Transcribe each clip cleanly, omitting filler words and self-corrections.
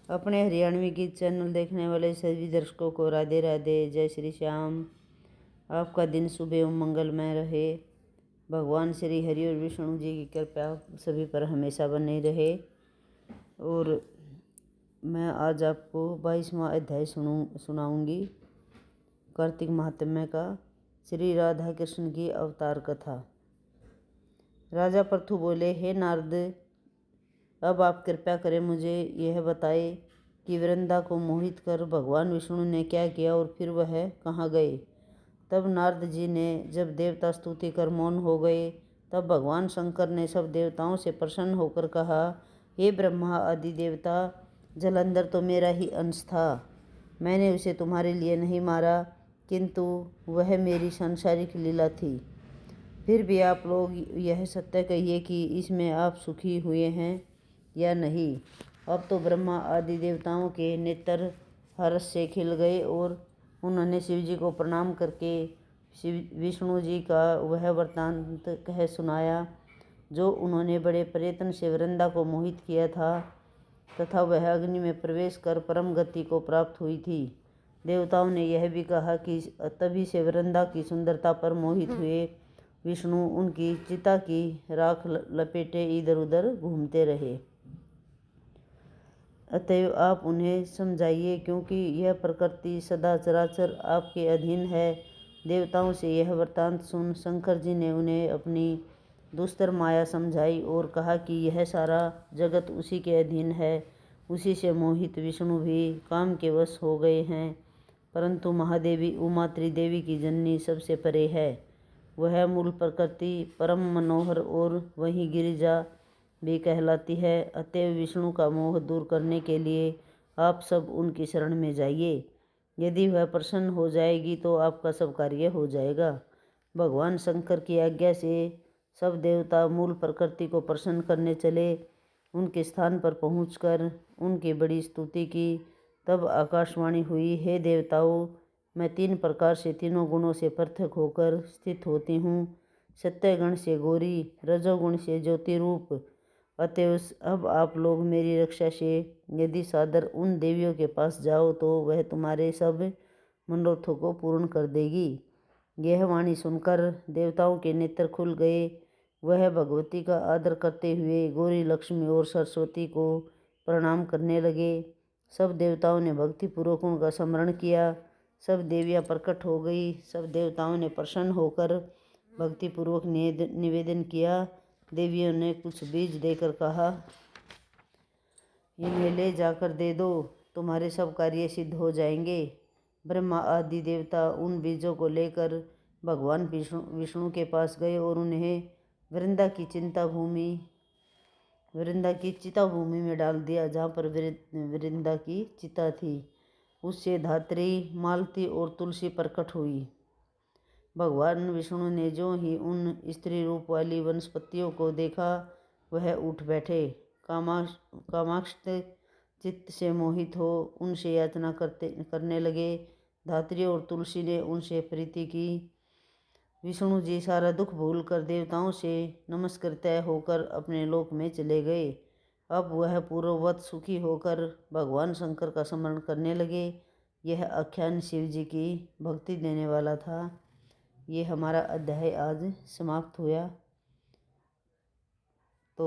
अपने हरियाणवी गीत चैनल देखने वाले सभी दर्शकों को राधे राधे, जय श्री श्याम। आपका दिन शुभ एवं मंगलमय रहे। भगवान श्री हरि और विष्णु जी की कृपा सभी पर हमेशा बनी रहे। और मैं आज आपको 22वां अध्याय सुनाऊंगी कार्तिक महात्म्य का, श्री राधा कृष्ण की अवतार कथा। राजा पृथु बोले, हे नारद, अब आप कृपया करें मुझे यह बताए कि वृंदा को मोहित कर भगवान विष्णु ने क्या किया और फिर वह कहाँ गए। तब नारद जी ने जब देवता स्तुति कर मौन हो गए, तब भगवान शंकर ने सब देवताओं से प्रसन्न होकर कहा, हे ब्रह्मा आदि देवता, जलंधर तो मेरा ही अंश था। मैंने उसे तुम्हारे लिए नहीं मारा, किंतु वह मेरी सांसारिक लीला थी। फिर भी आप लोग यह सत्य कहिए कि इसमें आप सुखी हुए हैं या नहीं। अब तो ब्रह्मा आदि देवताओं के नेत्र हर्ष से खिल गए और उन्होंने शिव जी को प्रणाम करके विष्णु जी का वह वृत्तांत कह सुनाया जो उन्होंने बड़े प्रयत्न से वृंदा को मोहित किया था तथा वह अग्नि में प्रवेश कर परम गति को प्राप्त हुई थी। देवताओं ने यह भी कहा कि तभी से वृंदा की सुंदरता पर मोहित हुए विष्णु उनकी चिता की राख लपेटे इधर उधर घूमते रहे। अतएव आप उन्हें समझाइए, क्योंकि यह प्रकृति सदा चराचर आपके अधीन है। देवताओं से यह वृत्तांत सुन शंकर जी ने उन्हें अपनी दुस्तर माया समझाई और कहा कि यह सारा जगत उसी के अधीन है। उसी से मोहित विष्णु भी काम के वश हो गए हैं, परंतु महादेवी उमा त्रिदेवी की जननी सबसे परे है। वह मूल प्रकृति परम मनोहर और वही गिरिजा भी कहलाती है। अतएव विष्णु का मोह दूर करने के लिए आप सब उनकी शरण में जाइए। यदि वह प्रसन्न हो जाएगी तो आपका सब कार्य हो जाएगा। भगवान शंकर की आज्ञा से सब देवता मूल प्रकृति को प्रसन्न करने चले। उनके स्थान पर पहुंचकर उनकी बड़ी स्तुति की। तब आकाशवाणी हुई, हे देवताओं, मैं 3 प्रकार से तीनों गुणों से पृथक होकर स्थित होती हूँ। सत्यगुण से गौरी, रजोगुण से ज्योति रूप। अतएव अब आप लोग मेरी रक्षा से यदि सादर उन देवियों के पास जाओ तो वह तुम्हारे सब मनोरथों को पूर्ण कर देगी। यह वाणी सुनकर देवताओं के नेत्र खुल गए। वह भगवती का आदर करते हुए गौरी, लक्ष्मी और सरस्वती को प्रणाम करने लगे। सब देवताओं ने भक्तिपूर्वक उनका स्मरण किया। सब देवियाँ प्रकट हो गई। सब देवताओं ने प्रसन्न होकर भक्तिपूर्वक निवेदन किया। देवियों ने कुछ बीज देकर कहा, इन्हें ले जाकर दे दो, तुम्हारे सब कार्य सिद्ध हो जाएंगे। ब्रह्मा आदि देवता उन बीजों को लेकर भगवान विष्णु के पास गए और उन्हें वृंदा की चिता भूमि में डाल दिया, जहाँ पर वृंदा की चिता थी। उससे धात्री, मालती और तुलसी प्रकट हुई। भगवान विष्णु ने जो ही उन स्त्री रूप वाली वनस्पतियों को देखा वह उठ बैठे। कामाक्षत चित्त से मोहित हो उनसे याचना करने लगे। धात्री और तुलसी ने उनसे प्रीति की। विष्णु जी सारा दुख भूल कर देवताओं से नमस्कृत्य होकर अपने लोक में चले गए। अब वह पूर्ववत सुखी होकर भगवान शंकर का स्मरण करने लगे। यह आख्यान शिव जी की भक्ति देने वाला था। ये हमारा अध्याय आज समाप्त हुआ। तो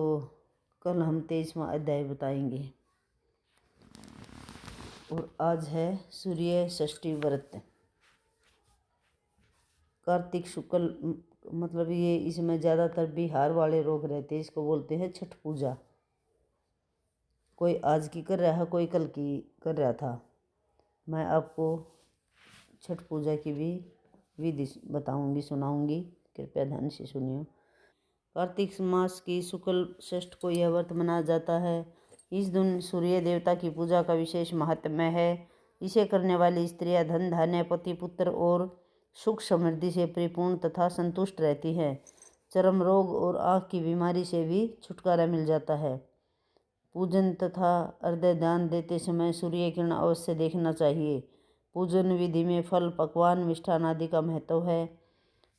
कल हम 23वां अध्याय बताएंगे। और आज है सूर्य षष्ठी व्रत। कार्तिक शुक्ल मतलब ये इसमें ज़्यादातर बिहार वाले लोग रहते हैं। इसको बोलते हैं छठ पूजा। कोई आज की कर रहा है, कोई कल की कर रहा था। मैं आपको छठ पूजा की भी विधि बताऊंगी, सुनाऊंगी। कृपया ध्यान से सुनियो। कार्तिक मास की शुक्ल षष्ठ को यह व्रत मनाया जाता है। इस दिन सूर्य देवता की पूजा का विशेष महात्म्य है। इसे करने वाली स्त्रियां धन धान्य, पति पुत्र और सुख समृद्धि से परिपूर्ण तथा संतुष्ट रहती हैं। चर्म रोग और आँख की बीमारी से भी छुटकारा मिल जाता है। पूजन तथा अर्घ्य दान देते समय सूर्य किरण अवश्य देखना चाहिए। पूजन विधि में फल, पकवान, मिष्ठान आदि का महत्व है।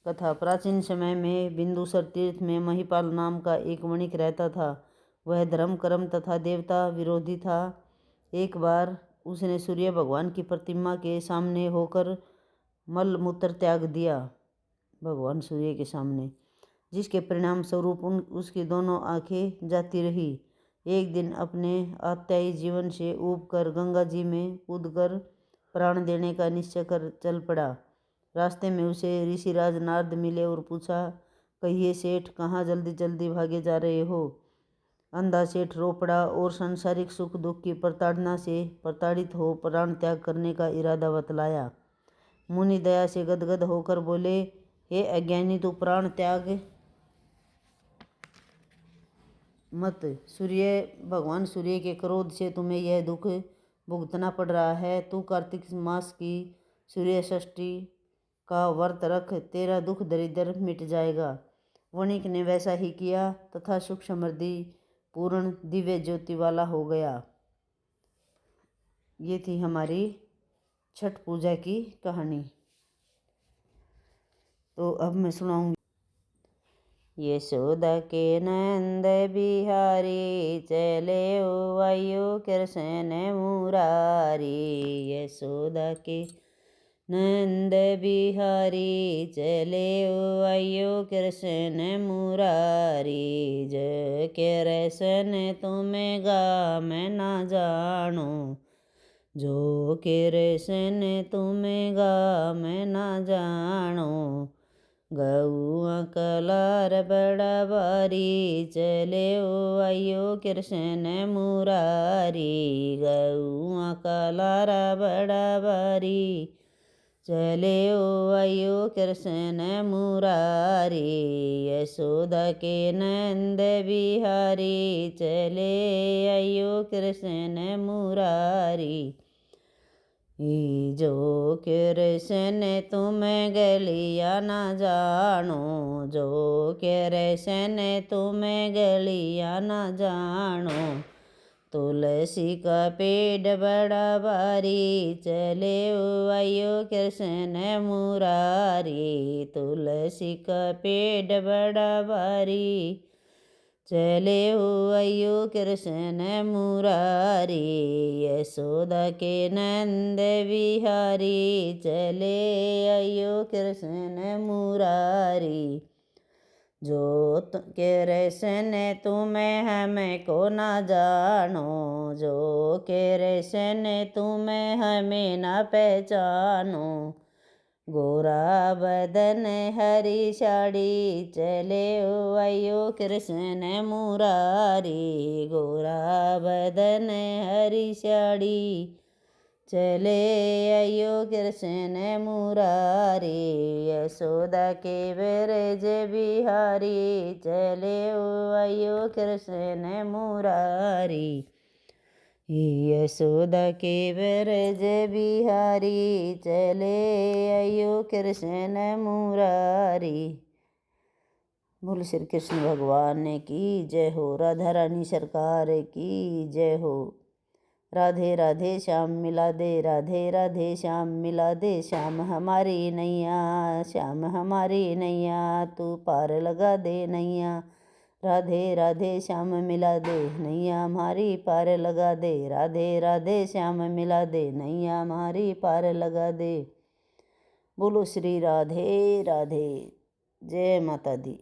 कथा। प्राचीन समय में बिंदुसर तीर्थ में महिपाल नाम का एक वणिक रहता था। वह धर्म, कर्म तथा देवता विरोधी था। एक बार उसने सूर्य भगवान की प्रतिमा के सामने होकर मल मूत्र त्याग दिया, भगवान सूर्य के सामने, जिसके परिणाम स्वरूप उसकी दोनों आंखें जाती रही। एक दिन अपने आत्यायी जीवन से ऊब कर गंगा जी में कूदकर प्राण देने का निश्चय कर चल पड़ा। रास्ते में उसे ऋषिराज नारद मिले और पूछा, कहिए सेठ, कहाँ जल्दी जल्दी भागे जा रहे हो? अंधा सेठ रो पड़ा और सांसारिक सुख दुख की प्रताड़ना से प्रताड़ित हो प्राण त्याग करने का इरादा बतलाया। मुनि दया से गदगद होकर बोले, हे अज्ञानी, तू प्राण त्याग मत। भगवान सूर्य के क्रोध से तुम्हें यह दुख भुगतना पड़ रहा है। तू कार्तिक मास की सूर्य षष्ठी का व्रत रख, तेरा दुख दरिद्र मिट जाएगा। वणिक ने वैसा ही किया तथा सुख समृद्धि पूर्ण दिव्य ज्योति वाला हो गया। ये थी हमारी छठ पूजा की कहानी। तो अब मैं सुनाऊंगी। यशोदा के नंद बिहारी, चले ओ आयो कृष्ण मुरारी। यशोदा के नंद बिहारी, चले ओ आयो कृष्ण मुरारी। जो कृष्ण तुम्हें गा मैं ना जानो, जो कृष्ण तुम्हें गा मैं ना जानो। गौआ कलार बड़ा बारी, चले ओ आयो कृष्ण मुरारी। गौआ कलार बड़ा बारी, चले ओ आयो कृष्ण मुरारी। यशोदा के नंद बिहारी, चले आयो कृष्ण मुरारी। जो कृष्ण तुम्हें गलिया ना जानो, जो कृष्ण तुम्हें गलिया ना जानो। तुलसी का पेड़ बड़ा भारी, चले ओ आयो कृष्ण मुरारी। तुलसी का पेड़ बड़ा भारी, चले हो आयो कृष्ण मुरारी। यशोदा के नंद बिहारी, चले आयो कृष्ण मुरारी। जो कृष्ण तुम्हें हमें को ना जानो, जो कृष्ण तुम्हें हमें ना पहचानो। गोरा बदन हरी साड़ी, चले ओ आयो कृष्ण मुरारी। गोरा बदन हरी साड़ी, चले आयो कृष्ण मुरारी। यशोदा के ब्रज बिहारी, चले ओ आयो कृष्ण मुरारी। यशोदा के ब्रज बिहारी, चले आयो कृष्ण मुरारी। बोल श्री कृष्ण भगवान की जय हो। राधा रानी सरकार की जय हो। राधे राधे श्याम मिला दे, राधे राधे श्याम मिला दे। श्याम हमारी नैया, श्याम हमारी नैया, तू पार लगा दे नैया। राधे राधे श्याम मिला दे, नैया हमारी पार लगा दे। राधे राधे श्याम मिला दे, नैया हमारी पार लगा दे। बोलो श्री राधे राधे। जय माता दी।